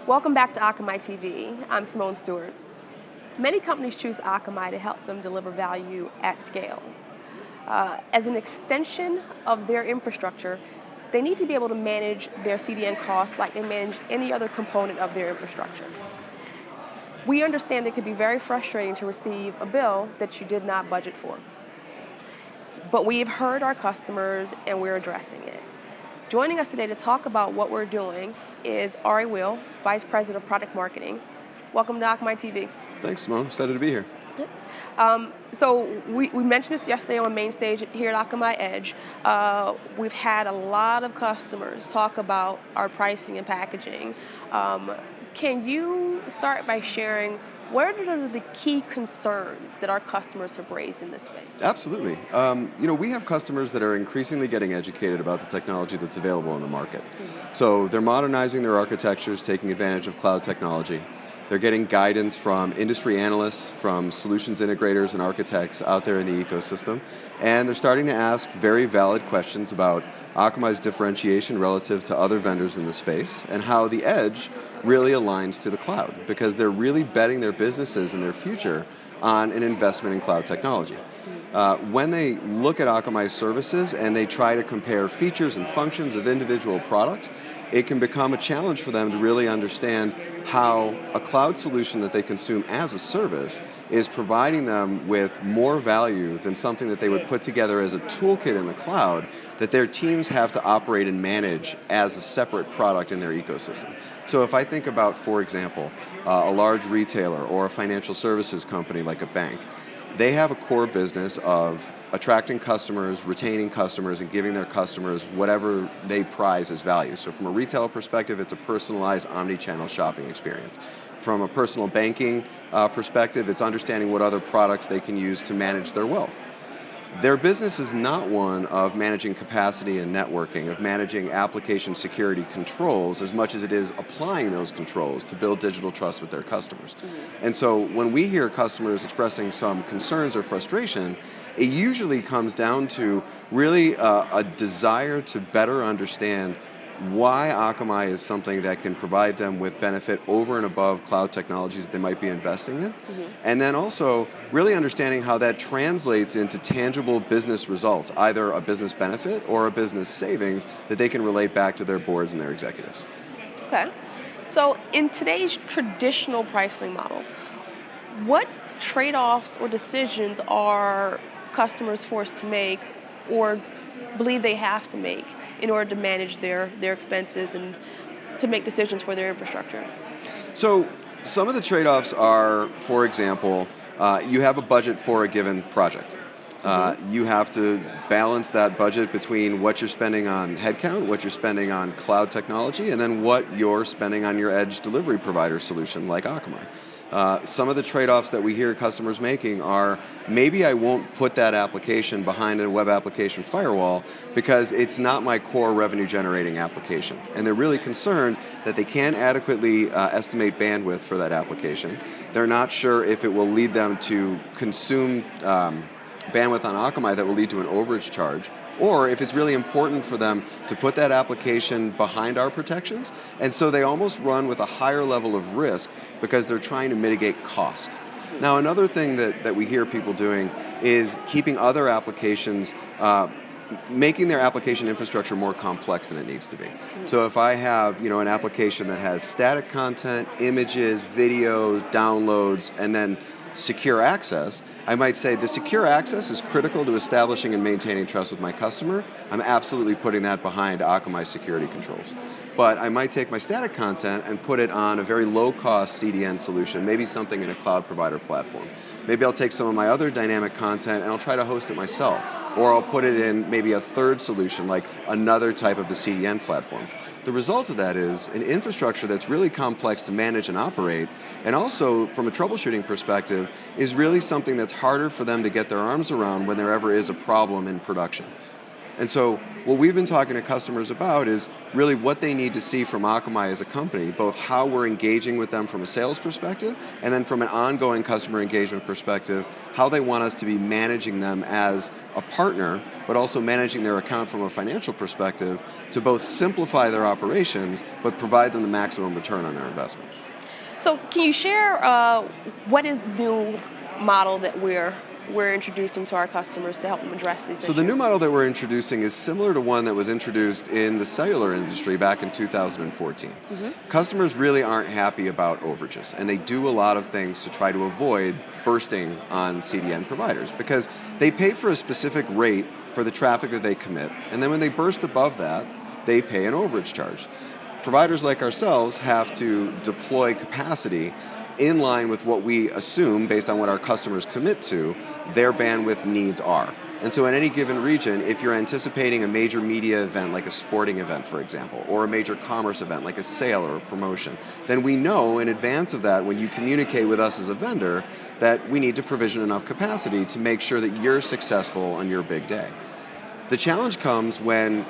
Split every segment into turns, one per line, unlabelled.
Welcome back to AkamaiTV. I'm Simone Stewart. Many companies choose Akamai to help them deliver value at scale. As an extension of their infrastructure, they need to be able to manage their CDN costs like they manage any other component of their infrastructure. We understand it can be very frustrating to receive a bill that you did not budget for. But we've heard our customers and we're addressing it. Joining us today to talk about what we're doing is Ari Weil, Vice President of Product Marketing. Welcome to AkamaiTV.
Thanks, Simone. Excited to be here.
So we mentioned this yesterday on main stage here at Akamai Edge. We've had a lot of customers talk about our pricing and packaging. Can you start by sharing what are the key concerns that our customers have raised in this space?
Absolutely. We have customers that are increasingly getting educated about the technology that's available in the market. So they're modernizing their architectures, taking advantage of cloud technology. They're getting guidance from industry analysts, from solutions integrators and architects out there in the ecosystem. And they're starting to ask very valid questions about Akamai's differentiation relative to other vendors in the space and how the edge really aligns to the cloud, because they're really betting their businesses and their future on an investment in cloud technology. When they look at Akamai's services and they try to compare features and functions of individual products, it can become a challenge for them to really understand how a cloud solution that they consume as a service is providing them with more value than something that they would put together as a toolkit in the cloud that their teams have to operate and manage as a separate product in their ecosystem. So if I think about, for example, a large retailer or a financial services company like a bank, they have a core business of attracting customers, retaining customers, and giving their customers whatever they prize as value. So from a retail perspective, it's a personalized omni-channel shopping experience. From a personal banking perspective, it's understanding what other products they can use to manage their wealth. Their business is not one of managing capacity and networking, of managing application security controls as much as it is applying those controls to build digital trust with their customers. And so when we hear customers expressing some concerns or frustration, it usually comes down to really a desire to better understand why Akamai is something that can provide them with benefit over and above cloud technologies that they might be investing in. And then also really understanding how that translates into tangible business results, either a business benefit or a business savings that they can relate back to their boards and their executives.
Okay. So in today's traditional pricing model, what trade-offs or decisions are customers forced to make or believe they have to make in order to manage their expenses and to make decisions for their infrastructure?
So some of the trade-offs are, for example, you have a budget for a given project. You have to balance that budget between what you're spending on headcount, what you're spending on cloud technology, and then what you're spending on your edge delivery provider solution like Akamai. Some of the trade-offs that we hear customers making are, maybe I won't put that application behind a web application firewall because it's not my core revenue generating application. And they're really concerned that they can't adequately estimate bandwidth for that application. They're not sure if it will lead them to consume bandwidth on Akamai that will lead to an overage charge, or if it's really important for them to put that application behind our protections. And so they almost run with a higher level of risk because they're trying to mitigate cost. Now, another thing that we hear people doing is keeping other applications, making their application infrastructure more complex than it needs to be. So if I have an application that has static content, images, videos, downloads, and then secure access, I might say the secure access is critical to establishing and maintaining trust with my customer. I'm absolutely putting that behind Akamai security controls. But I might take my static content and put it on a very low-cost CDN solution, maybe something in a cloud provider platform. Maybe I'll take some of my other dynamic content and I'll try to host it myself. Or I'll put it in maybe a third solution, like another type of a CDN platform. The result of that is an infrastructure that's really complex to manage and operate, and also from a troubleshooting perspective, is really something that's harder for them to get their arms around when there ever is a problem in production. And so what we've been talking to customers about is really what they need to see from Akamai as a company, both how we're engaging with them from a sales perspective, and then from an ongoing customer engagement perspective, how they want us to be managing them as a partner, but also managing their account from a financial perspective to both simplify their operations, but provide them the maximum return on their investment.
So can you share what is the new model that we're introducing to our customers to help them address these issues?
So the new model that we're introducing is similar to one that was introduced in the cellular industry back in 2014. Customers really aren't happy about overages, and they do a lot of things to try to avoid bursting on CDN providers because they pay for a specific rate for the traffic that they commit, and then when they burst above that, they pay an overage charge. Providers like ourselves have to deploy capacity in line with what we assume, based on what our customers commit to, their bandwidth needs are. And so in any given region, if you're anticipating a major media event like a sporting event, for example, or a major commerce event like a sale or a promotion, then we know in advance of that, when you communicate with us as a vendor, that we need to provision enough capacity to make sure that you're successful on your big day. The challenge comes when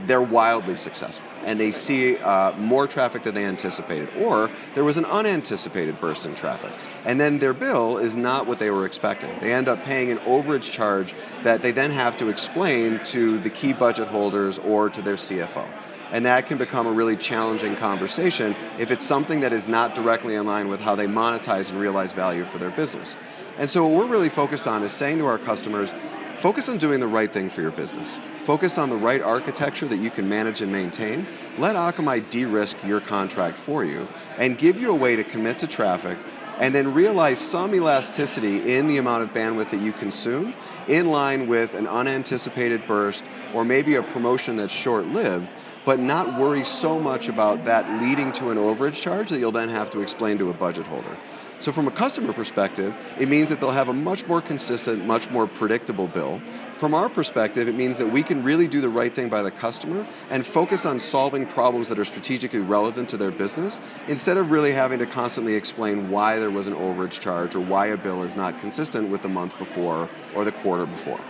they're wildly successful and they see more traffic than they anticipated, or there was an unanticipated burst in traffic, and then their bill is not what they were expecting. They end up paying an overage charge that they then have to explain to the key budget holders or to their CFO. And that can become a really challenging conversation if it's something that is not directly in line with how they monetize and realize value for their business. And so what we're really focused on is saying to our customers, focus on doing the right thing for your business. Focus on the right architecture that you can manage and maintain. Let Akamai de-risk your contract for you and give you a way to commit to traffic and then realize some elasticity in the amount of bandwidth that you consume in line with an unanticipated burst or maybe a promotion that's short-lived, but not worry so much about that leading to an overage charge that you'll then have to explain to a budget holder. So from a customer perspective, it means that they'll have a much more consistent, much more predictable bill. From our perspective, it means that we can really do the right thing by the customer and focus on solving problems that are strategically relevant to their business instead of really having to constantly explain why there was an overage charge or why a bill is not consistent with the month before or the quarter before.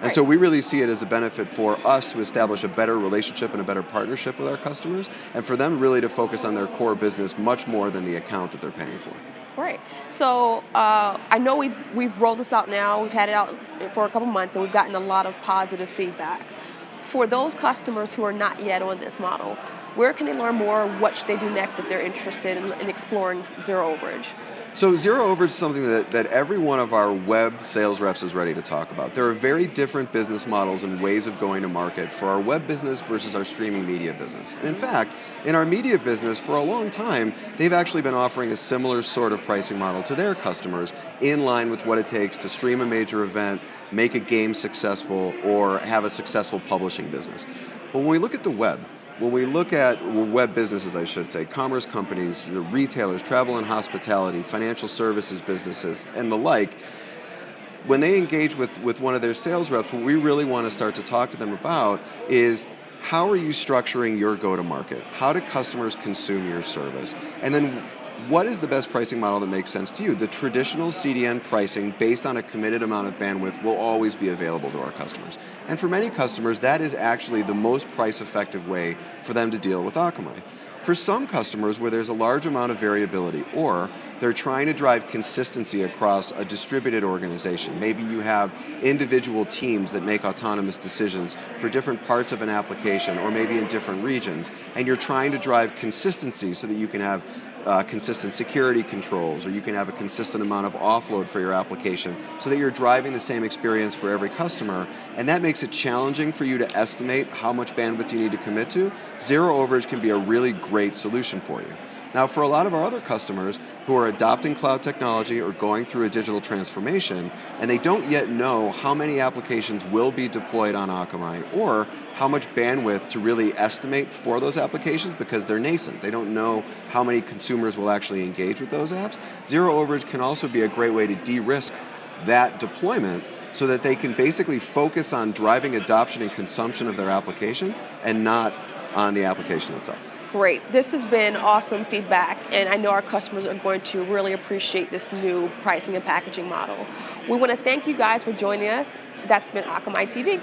And so we really see it as a benefit for us to establish a better relationship and a better partnership with our customers, and for them really to focus on their core business much more than the account that they're paying for.
Right. So I know we've rolled this out now. We've had it out for a couple months, and we've gotten a lot of positive feedback. For those customers who are not yet on this model, where can they learn more? What should they do next if they're interested in exploring zero overage?
So zero overage is something that every one of our web sales reps is ready to talk about. There are very different business models and ways of going to market for our web business versus our streaming media business. And in fact, in our media business, for a long time, they've actually been offering a similar sort of pricing model to their customers in line with what it takes to stream a major event, make a game successful, or have a successful publishing business. But when we look at the web, when we look at web businesses, I should say, commerce companies, retailers, travel and hospitality, financial services businesses, and the like, when they engage with one of their sales reps, what we really want to start to talk to them about is how are you structuring your go-to-market? How do customers consume your service? And then what is the best pricing model that makes sense to you? The traditional CDN pricing based on a committed amount of bandwidth will always be available to our customers. And for many customers, that is actually the most price-effective way for them to deal with Akamai. For some customers where there's a large amount of variability, or they're trying to drive consistency across a distributed organization, maybe you have individual teams that make autonomous decisions for different parts of an application, or maybe in different regions, and you're trying to drive consistency so that you can have consistent security controls, or you can have a consistent amount of offload for your application so that you're driving the same experience for every customer, and that makes it challenging for you to estimate how much bandwidth you need to commit to. Zero overage can be a really great solution for you. Now, for a lot of our other customers who are adopting cloud technology or going through a digital transformation, and they don't yet know how many applications will be deployed on Akamai, or how much bandwidth to really estimate for those applications because they're nascent. They don't know how many consumers will actually engage with those apps. Zero overage can also be a great way to de-risk that deployment so that they can basically focus on driving adoption and consumption of their application and not on the application itself.
Great. This has been awesome feedback, and I know our customers are going to really appreciate this new pricing and packaging model. We want to thank you guys for joining us. That's been AkamaiTV.